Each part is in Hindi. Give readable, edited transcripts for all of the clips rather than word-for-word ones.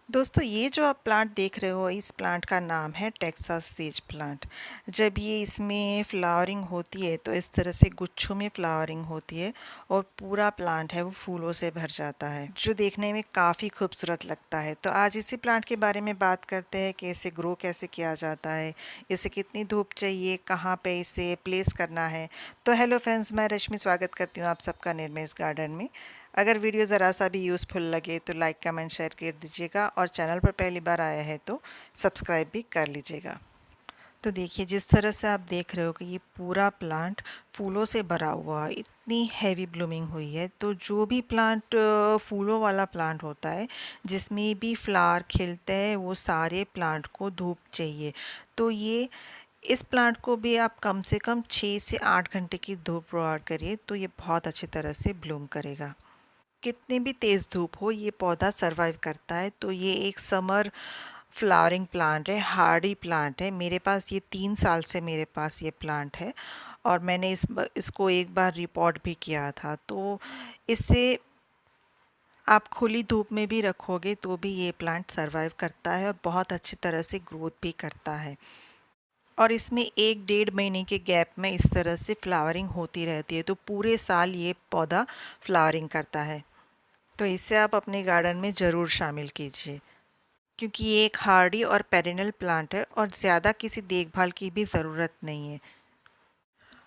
दोस्तों ये जो आप प्लांट देख रहे हो इस प्लांट का नाम है टेक्सास सेज प्लांट। जब ये इसमें फ्लावरिंग होती है तो इस तरह से गुच्छों में फ्लावरिंग होती है और पूरा प्लांट है वो फूलों से भर जाता है जो देखने में काफ़ी खूबसूरत लगता है। तो आज इसी प्लांट के बारे में बात करते हैं कि इसे ग्रो कैसे किया जाता है, इसे कितनी धूप चाहिए, कहाँ पे इसे प्लेस करना है। तो हेलो फ्रेंड्स, मैं रश्मि स्वागत करती हूँ आप सबका निर्मेश गार्डन में। अगर वीडियो ज़रा सा भी यूज़फुल लगे तो लाइक कमेंट शेयर कर दीजिएगा और चैनल पर पहली बार आया है तो सब्सक्राइब भी कर लीजिएगा। तो देखिए जिस तरह से आप देख रहे हो कि ये पूरा प्लांट फूलों से भरा हुआ है, इतनी हैवी ब्लूमिंग हुई है। तो जो भी प्लांट फूलों वाला प्लांट होता है जिसमें भी फ्लावर खिलते हैं वो सारे प्लांट को धूप चाहिए। तो ये इस प्लांट को भी आप कम से कम 6 से 8 घंटे की धूप प्रोवाइड करिए तो ये बहुत अच्छी तरह से ब्लूम करेगा। कितनी भी तेज़ धूप हो ये पौधा सरवाइव करता है। तो ये एक समर फ्लावरिंग प्लांट है, हार्डी प्लांट है। मेरे पास ये 3 साल से मेरे पास ये प्लांट है और मैंने इसको एक बार रिपोर्ट भी किया था। तो इससे आप खुली धूप में भी रखोगे तो भी ये प्लांट सरवाइव करता है और बहुत अच्छी तरह से ग्रोथ भी करता है। और इसमें 1 डेढ़ महीने के गैप में इस तरह से फ्लावरिंग होती रहती है। तो पूरे साल ये पौधा फ्लावरिंग करता है। तो इसे आप अपने गार्डन में ज़रूर शामिल कीजिए क्योंकि ये एक हार्डी और पेरिनल प्लांट है और ज़्यादा किसी देखभाल की भी ज़रूरत नहीं है।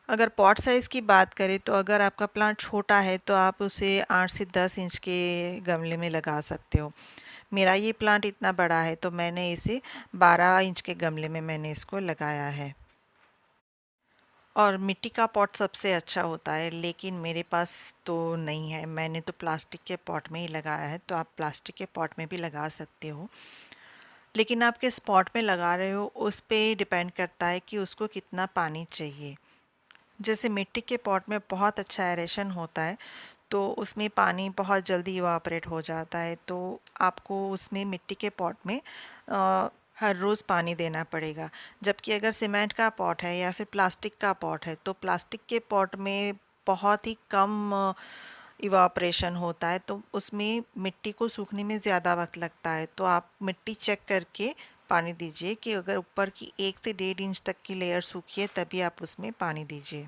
अगर पॉट साइज़ की बात करें तो अगर आपका प्लांट छोटा है तो आप उसे 8 से 10 इंच के गमले में लगा सकते हो। मेरा ये प्लांट इतना बड़ा है तो मैंने इसे 12 इंच के गमले में मैंने इसको लगाया है। और मिट्टी का पॉट सबसे अच्छा होता है लेकिन मेरे पास तो नहीं है, मैंने तो प्लास्टिक के पॉट में ही लगाया है। तो आप प्लास्टिक के पॉट में भी लगा सकते हो लेकिन आप किस पॉट में लगा रहे हो उस पे डिपेंड करता है कि उसको कितना पानी चाहिए। जैसे मिट्टी के पॉट में बहुत अच्छा एरेशन होता है तो उसमें पानी बहुत जल्दी इवापोरेट हो जाता है। तो आपको उसमें मिट्टी के पॉट में हर रोज़ पानी देना पड़ेगा। जबकि अगर सीमेंट का पॉट है या फिर प्लास्टिक का पॉट है तो प्लास्टिक के पॉट में बहुत ही कम इवापोरेशन होता है तो उसमें मिट्टी को सूखने में ज़्यादा वक्त लगता है। तो आप मिट्टी चेक करके पानी दीजिए कि अगर ऊपर की 1 से 1.5 इंच तक की लेयर सूखी है तभी आप उसमें पानी दीजिए।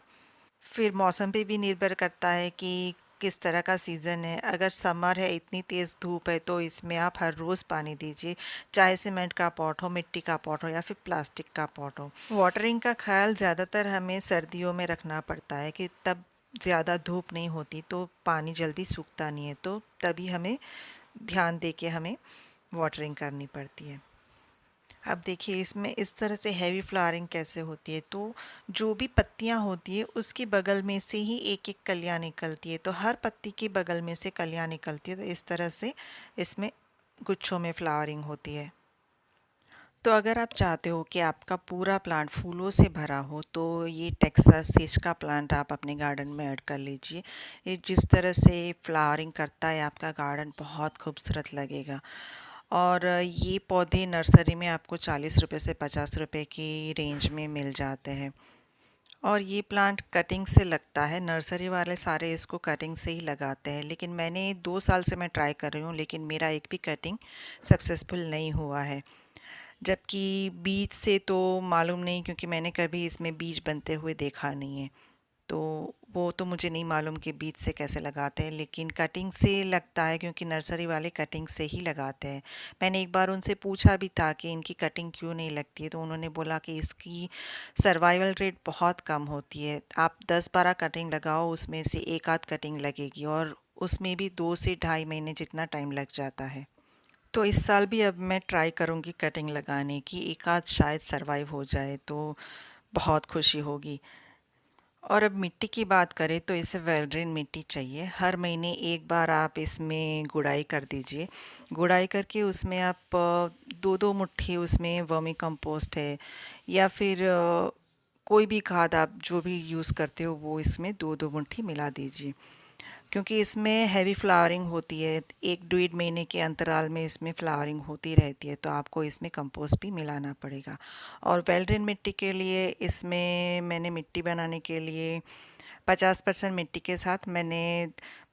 फिर मौसम पे भी निर्भर करता है कि किस तरह का सीज़न है। अगर समर है, इतनी तेज़ धूप है तो इसमें आप हर रोज़ पानी दीजिए, चाहे सीमेंट का पॉट हो, मिट्टी का पॉट हो या फिर प्लास्टिक का पॉट हो। वाटरिंग का ख्याल ज़्यादातर हमें सर्दियों में रखना पड़ता है कि तब ज़्यादा धूप नहीं होती तो पानी जल्दी सूखता नहीं है। तो तभी हमें ध्यान दे के हमें वाटरिंग करनी पड़ती है। अब देखिए इसमें इस तरह से हैवी फ्लावरिंग कैसे होती है। तो जो भी पत्तियां होती है उसके बगल में से ही एक एक कलियां निकलती है। तो हर पत्ती के बगल में से कलियां निकलती है। तो इस तरह से इसमें गुच्छों में फ्लावरिंग होती है। तो अगर आप चाहते हो कि आपका पूरा प्लांट फूलों से भरा हो तो ये टेक्सास सेज का प्लांट आप अपने गार्डन में ऐड कर लीजिए। ये जिस तरह से फ्लावरिंग करता है आपका गार्डन बहुत खूबसूरत लगेगा। और ये पौधे नर्सरी में आपको 40 रुपये से 50 रुपये की रेंज में मिल जाते हैं। और ये प्लांट कटिंग से लगता है, नर्सरी वाले सारे इसको कटिंग से ही लगाते हैं। लेकिन मैंने 2 साल से मैं ट्राई कर रही हूँ लेकिन मेरा एक भी कटिंग सक्सेसफुल नहीं हुआ है। जबकि बीज से तो मालूम नहीं क्योंकि मैंने कभी इसमें बीज बनते हुए देखा नहीं है। तो वो तो मुझे नहीं मालूम कि बीज से कैसे लगाते हैं लेकिन कटिंग से लगता है क्योंकि नर्सरी वाले कटिंग से ही लगाते हैं। मैंने एक बार उनसे पूछा भी था कि इनकी कटिंग क्यों नहीं लगती है तो उन्होंने बोला कि इसकी सर्वाइवल रेट बहुत कम होती है। आप 10-12 कटिंग लगाओ उसमें से एक आध कटिंग लगेगी और उसमें भी 2 से ढाई महीने जितना टाइम लग जाता है। तो इस साल भी अब मैं ट्राई करूँगी कटिंग लगाने की, एक आध शायद सरवाइव हो जाए तो बहुत खुशी होगी। और अब मिट्टी की बात करें तो इसे वेल ड्रेन मिट्टी चाहिए। हर महीने एक बार आप इसमें गुड़ाई कर दीजिए। गुड़ाई करके उसमें आप 2-2 मुट्ठी उसमें वर्मी कंपोस्ट है या फिर कोई भी खाद आप जो भी यूज़ करते हो वो इसमें 2-2 मुट्ठी मिला दीजिए। क्योंकि इसमें हैवी फ्लावरिंग होती है, 1 डेढ़ महीने के अंतराल में इसमें फ्लावरिंग होती रहती है तो आपको इसमें कंपोस्ट भी मिलाना पड़ेगा। और वेल ड्रेन मिट्टी के लिए इसमें मैंने मिट्टी बनाने के लिए 50% मिट्टी के साथ मैंने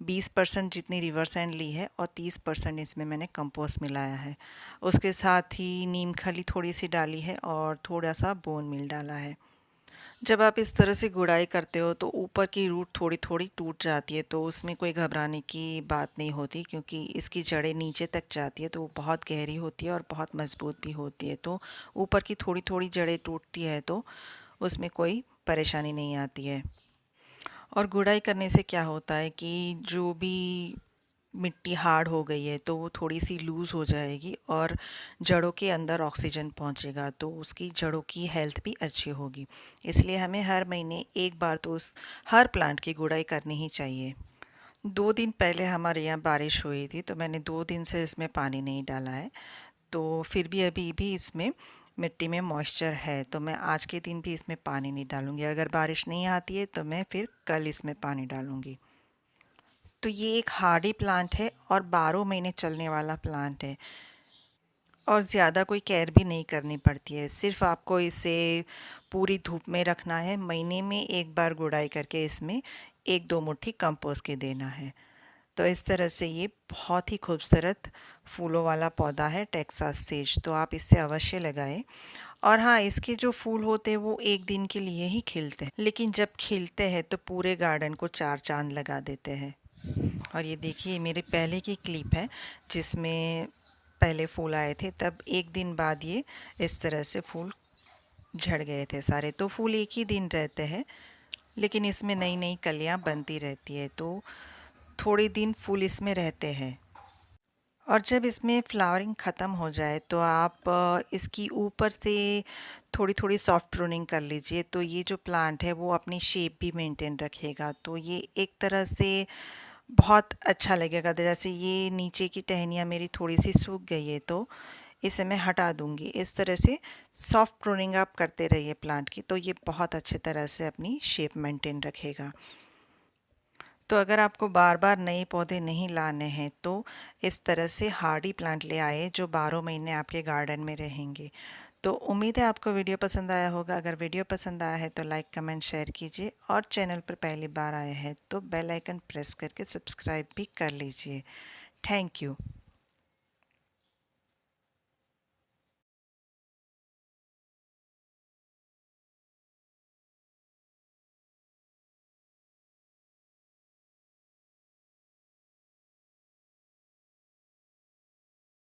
20% जितनी रिवर सैंड ली है और 30% इसमें मैंने कंपोस्ट मिलाया है। उसके साथ ही नीम खली थोड़ी सी डाली है और थोड़ा सा बोन मील डाला है। जब आप इस तरह से गुड़ाई करते हो तो ऊपर की रूट थोड़ी थोड़ी टूट जाती है, तो उसमें कोई घबराने की बात नहीं होती, क्योंकि इसकी जड़ें नीचे तक जाती है तो वो बहुत गहरी होती है और बहुत मजबूत भी होती है। तो ऊपर की थोड़ी थोड़ी जड़ें टूटती है तो उसमें कोई परेशानी नहीं आती है। और गुड़ाई करने से क्या होता है कि जो भी मिट्टी हार्ड हो गई है तो वो थोड़ी सी लूज़ हो जाएगी और जड़ों के अंदर ऑक्सीजन पहुंचेगा, तो उसकी जड़ों की हेल्थ भी अच्छी होगी। इसलिए हमें हर महीने एक बार तो उस हर प्लांट की गुड़ाई करनी ही चाहिए। 2 दिन पहले हमारे यहाँ बारिश हुई थी, तो मैंने 2 दिन से इसमें पानी नहीं डाला है। तो फिर भी अभी भी इसमें मिट्टी में मॉइस्चर है, तो मैं आज के दिन भी इसमें पानी नहीं डालूँगी। अगर बारिश नहीं आती है तो मैं फिर कल इसमें पानी डालूँगी। तो ये एक हार्डी प्लांट है और 12 महीने चलने वाला प्लांट है और ज़्यादा कोई केयर भी नहीं करनी पड़ती है। सिर्फ आपको इसे पूरी धूप में रखना है। महीने में एक बार गुड़ाई करके इसमें 1-2 मुट्ठी कंपोस्ट के देना है। तो इस तरह से ये बहुत ही खूबसूरत फूलों वाला पौधा है टेक्सास सेज, तो आप इसे अवश्य लगाएं। और हाँ, इसके जो फूल होते हैं वो एक दिन के लिए ही खिलते हैं, लेकिन जब खिलते हैं तो पूरे गार्डन को 4 चांद लगा देते हैं। और ये देखिए मेरे पहले की क्लिप है जिसमें पहले फूल आए थे, तब एक दिन बाद ये इस तरह से फूल झड़ गए थे सारे। तो फूल एक ही दिन रहते हैं, लेकिन इसमें नई नई कलियां बनती रहती है, तो थोड़े दिन फूल इसमें रहते हैं। और जब इसमें फ्लावरिंग ख़त्म हो जाए तो आप इसकी ऊपर से थोड़ी थोड़ी सॉफ्ट प्रूनिंग कर लीजिए, तो ये जो प्लांट है वो अपनी शेप भी मेंटेन रखेगा। तो ये एक तरह से बहुत अच्छा लगेगा। जैसे ये नीचे की टहनियाँ मेरी थोड़ी सी सूख गई है तो इसे मैं हटा दूंगी। इस तरह से सॉफ्ट प्रूनिंग आप करते रहिए प्लांट की, तो ये बहुत अच्छे तरह से अपनी शेप मेंटेन रखेगा। तो अगर आपको बार बार नए पौधे नहीं लाने हैं तो इस तरह से हार्डी प्लांट ले आए जो 12 महीने आपके गार्डन में रहेंगे। तो उम्मीद है आपको वीडियो पसंद आया होगा। अगर वीडियो पसंद आया है तो लाइक कमेंट शेयर कीजिए और चैनल पर पहली बार आए हैं तो बेल आइकन प्रेस करके सब्सक्राइब भी कर लीजिए। Thank you.